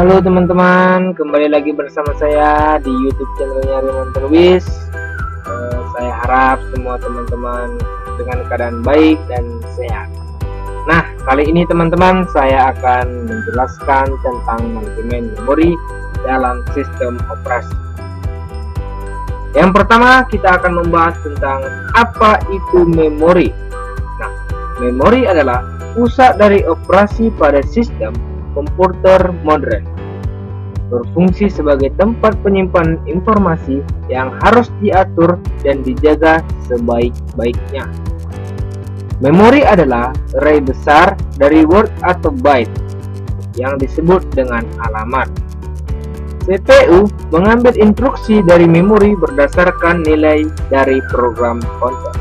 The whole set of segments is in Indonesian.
Halo teman-teman, kembali lagi bersama saya di YouTube channelnya Riman Terwis. Saya harap semua teman-teman dengan keadaan baik dan sehat. Nah, kali ini teman-teman saya akan menjelaskan tentang manajemen memori dalam sistem operasi. Yang pertama kita akan membahas tentang apa itu memori. Nah, memori adalah pusat dari operasi pada sistem komputer modern, berfungsi sebagai tempat penyimpanan informasi yang harus diatur dan dijaga sebaik-baiknya. Memori adalah array besar dari word atau byte yang disebut dengan alamat. CPU mengambil instruksi dari memori berdasarkan nilai dari program counter.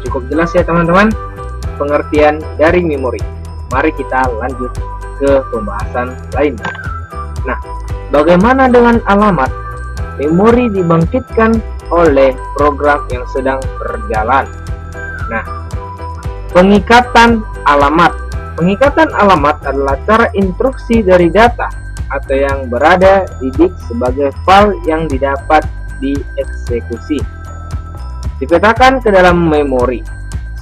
Cukup jelas ya teman-teman pengertian dari memori. Mari kita lanjut ke pembahasan lainnya. Nah, bagaimana dengan alamat? Memori dibangkitkan oleh program yang sedang berjalan. Nah, pengikatan alamat. Pengikatan alamat adalah cara instruksi dari data atau yang berada di disk sebagai file yang didapat dieksekusi, dipetakan ke dalam memori.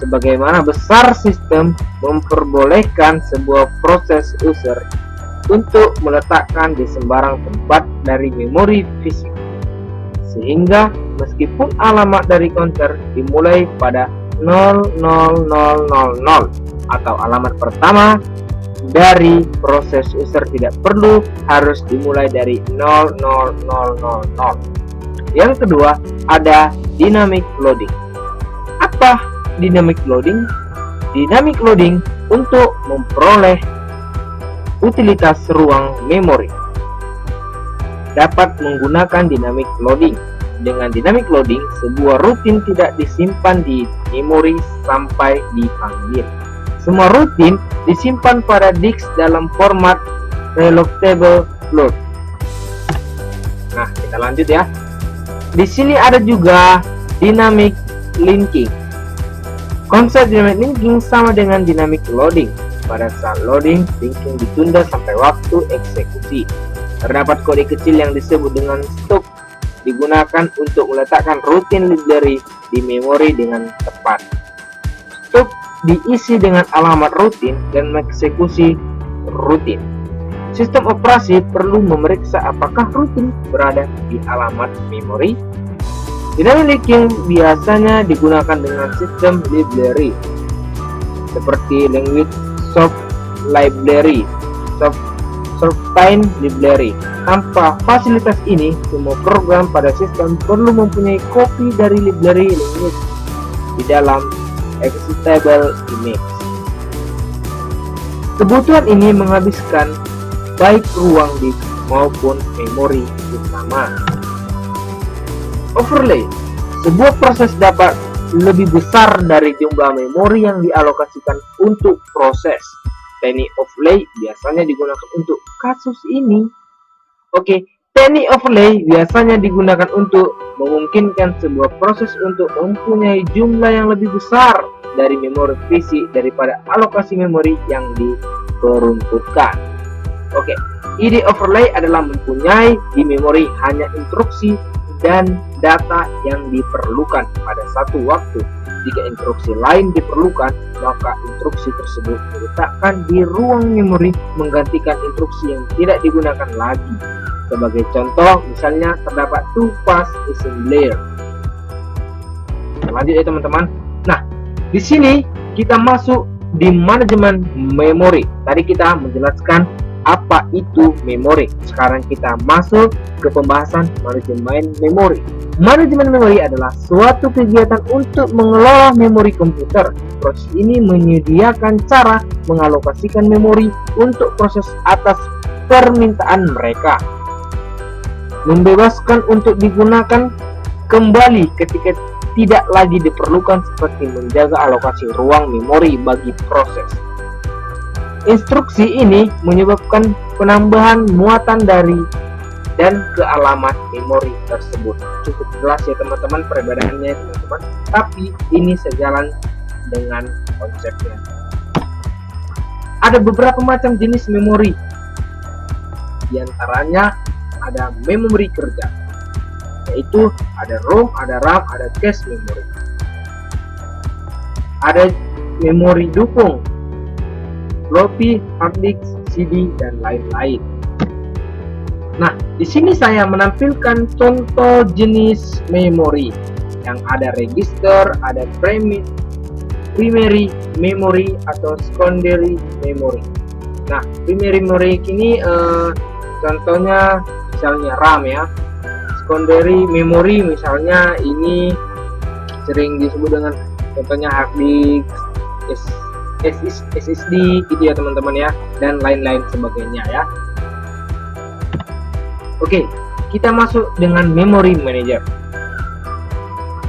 Sebagaimana besar sistem memperbolehkan sebuah proses user untuk meletakkan di sembarang tempat dari memori fisik, sehingga meskipun alamat dari counter dimulai pada 00000 atau alamat pertama dari proses user tidak perlu harus dimulai dari 00000. Yang kedua, ada dynamic loading. Apa dynamic loading? Dynamic loading untuk memperoleh utilitas ruang memori dapat menggunakan dynamic loading. Dengan dynamic loading, sebuah rutin tidak disimpan di memori sampai dipanggil. Semua rutin disimpan pada disk dalam format reloctable load. Nah, kita lanjut ya. Di sini ada juga dynamic linking. Konsep dynamic linking sama dengan dynamic loading. Pada saat loading, linking ditunda sampai waktu eksekusi. Terdapat kode kecil yang disebut dengan stop, digunakan untuk meletakkan rutin library di memori dengan tepat. Stop diisi dengan alamat rutin dan mengeksekusi rutin. Sistem operasi perlu memeriksa apakah rutin berada di alamat memori. Dynamic linking biasanya digunakan dengan sistem library seperti language soft library, Softine library. Tanpa fasilitas ini, semua program pada sistem perlu mempunyai kopi dari library language di dalam executable image. Kebutuhan ini menghabiskan baik ruang disk maupun memori utama. Overlay. Sebuah proses dapat lebih besar dari jumlah memori yang dialokasikan untuk proses. Teknik overlay biasanya digunakan untuk kasus ini. Teknik overlay biasanya digunakan untuk memungkinkan sebuah proses untuk mempunyai jumlah yang lebih besar dari memori fisik daripada alokasi memori yang diperuntukkan. Ide overlay adalah mempunyai di memori hanya instruksi dan data yang diperlukan pada satu waktu. Jika instruksi lain diperlukan, maka instruksi tersebut diletakkan di ruang memori menggantikan instruksi yang tidak digunakan lagi. Sebagai contoh, misalnya terdapat two pass assembler. Lanjut ya teman-teman. Nah, di sini kita masuk di manajemen memori. Tadi kita menjelaskan apa itu memori. Sekarang kita masuk ke pembahasan manajemen memori. Manajemen memori adalah suatu kegiatan untuk mengelola memori komputer. Proses ini menyediakan cara mengalokasikan memori untuk proses atas permintaan mereka, membebaskan untuk digunakan kembali ketika tidak lagi diperlukan, seperti menjaga alokasi ruang memori bagi proses. Instruksi ini menyebabkan penambahan muatan dari dan ke alamat memori tersebut. Cukup jelas ya teman-teman perbedaannya teman-teman, tapi ini sejalan dengan konsepnya. Ada beberapa macam jenis memori. Di antaranya ada memori kerja, yaitu ada ROM, ada RAM, ada cache memory. Ada memori dukung, floppy, hard disk, CD, dan lain-lain. Nah, di sini saya menampilkan contoh jenis memori yang ada register, ada primary memory atau secondary memory. Nah, primary memory ini contohnya misalnya RAM ya. Secondary memory misalnya ini sering disebut dengan contohnya hard disk, SSD gitu ya teman-teman ya, dan lain-lain sebagainya ya. Oke, kita masuk dengan memory manager.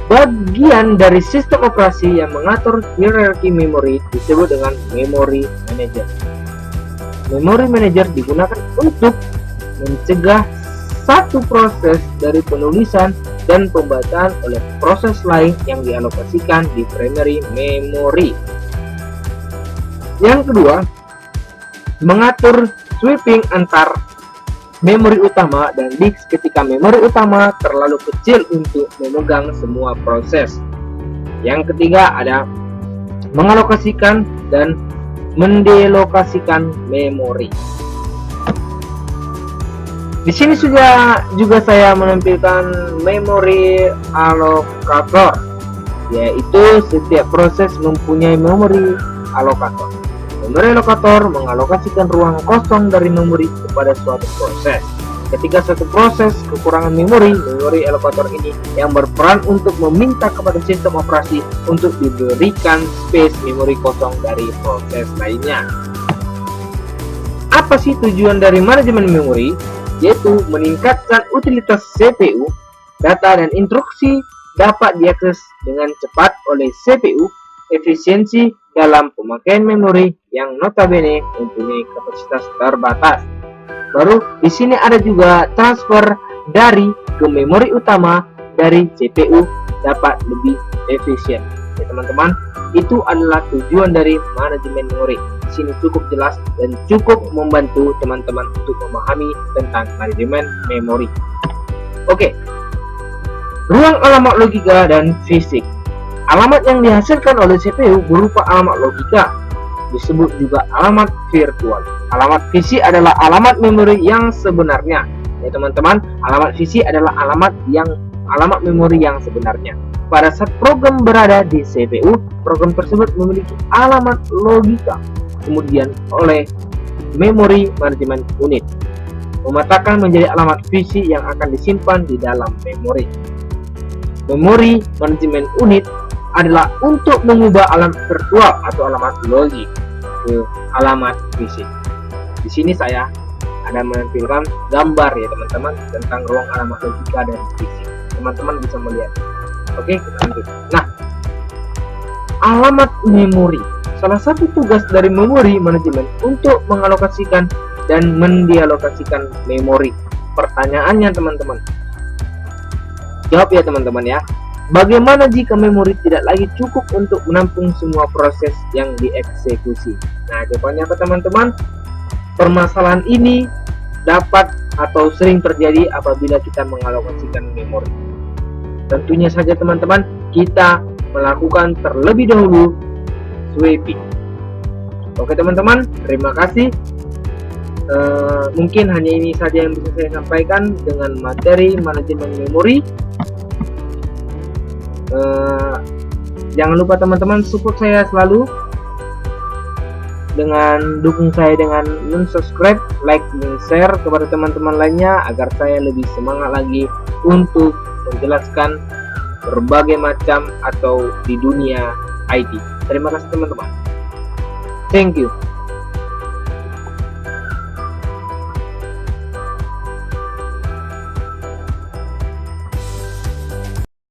Bagian dari sistem operasi yang mengatur hierarki memori disebut dengan memory manager. Memory manager digunakan untuk mencegah satu proses dari penulisan dan pembacaan oleh proses lain yang dialokasikan di primary memory. Yang kedua, mengatur sweeping antar memori utama dan disk ketika memori utama terlalu kecil untuk memegang semua proses. Yang ketiga ada mengalokasikan dan mendelokasikan memori. Di sini juga saya menampilkan memori alokator, yaitu setiap proses mempunyai memori alokator. Memori alokator mengalokasikan ruang kosong dari memori kepada suatu proses. Ketika suatu proses kekurangan memori alokator ini yang berperan untuk meminta kepada sistem operasi untuk diberikan space memori kosong dari proses lainnya. Apa sih tujuan dari manajemen memori? Yaitu meningkatkan utilitas CPU, data dan instruksi dapat diakses dengan cepat oleh CPU, efisiensi dalam pemakaian memori yang notabene mempunyai kapasitas terbatas. Baru di sini ada juga transfer dari ke memori utama dari CPU dapat lebih efisien. Ya teman-teman, itu adalah tujuan dari manajemen memori. Di sini cukup jelas dan cukup membantu teman-teman untuk memahami tentang manajemen memori. Oke. Ruang alamat logika dan fisik. Alamat yang dihasilkan oleh CPU berupa alamat logika, disebut juga alamat virtual. Alamat fisik adalah alamat memori yang sebenarnya. Ya teman-teman, alamat fisik adalah alamat memori yang sebenarnya. Pada saat program berada di CPU, program tersebut memiliki alamat logika, kemudian oleh memori manajemen unit memetakan menjadi alamat fisik yang akan disimpan di dalam memori. Memori manajemen unit adalah untuk mengubah alamat virtual atau alamat logik ke alamat fisik. Di sini saya ada menampilkan gambar ya teman-teman tentang ruang alamat logika dan fisik. Teman-teman bisa melihat. Oke, kita lanjut. Nah, alamat memori. Salah satu tugas dari memori manajemen untuk mengalokasikan dan mendialokasikan memori. Pertanyaannya teman-teman, jawab ya teman-teman ya. Bagaimana jika memori tidak lagi cukup untuk menampung semua proses yang dieksekusi? Nah, jawabannya apa teman-teman? Permasalahan ini dapat atau sering terjadi apabila kita mengalokasikan memori. Tentunya saja teman-teman, kita melakukan terlebih dahulu sweeping. Oke teman-teman, terima kasih. Mungkin hanya ini saja yang bisa saya sampaikan dengan materi manajemen memori. Jangan lupa teman-teman support saya selalu dengan dukung saya dengan subscribe, like, dan share kepada teman-teman lainnya agar saya lebih semangat lagi untuk menjelaskan berbagai macam atau di dunia IT. Terima kasih teman-teman. Thank you.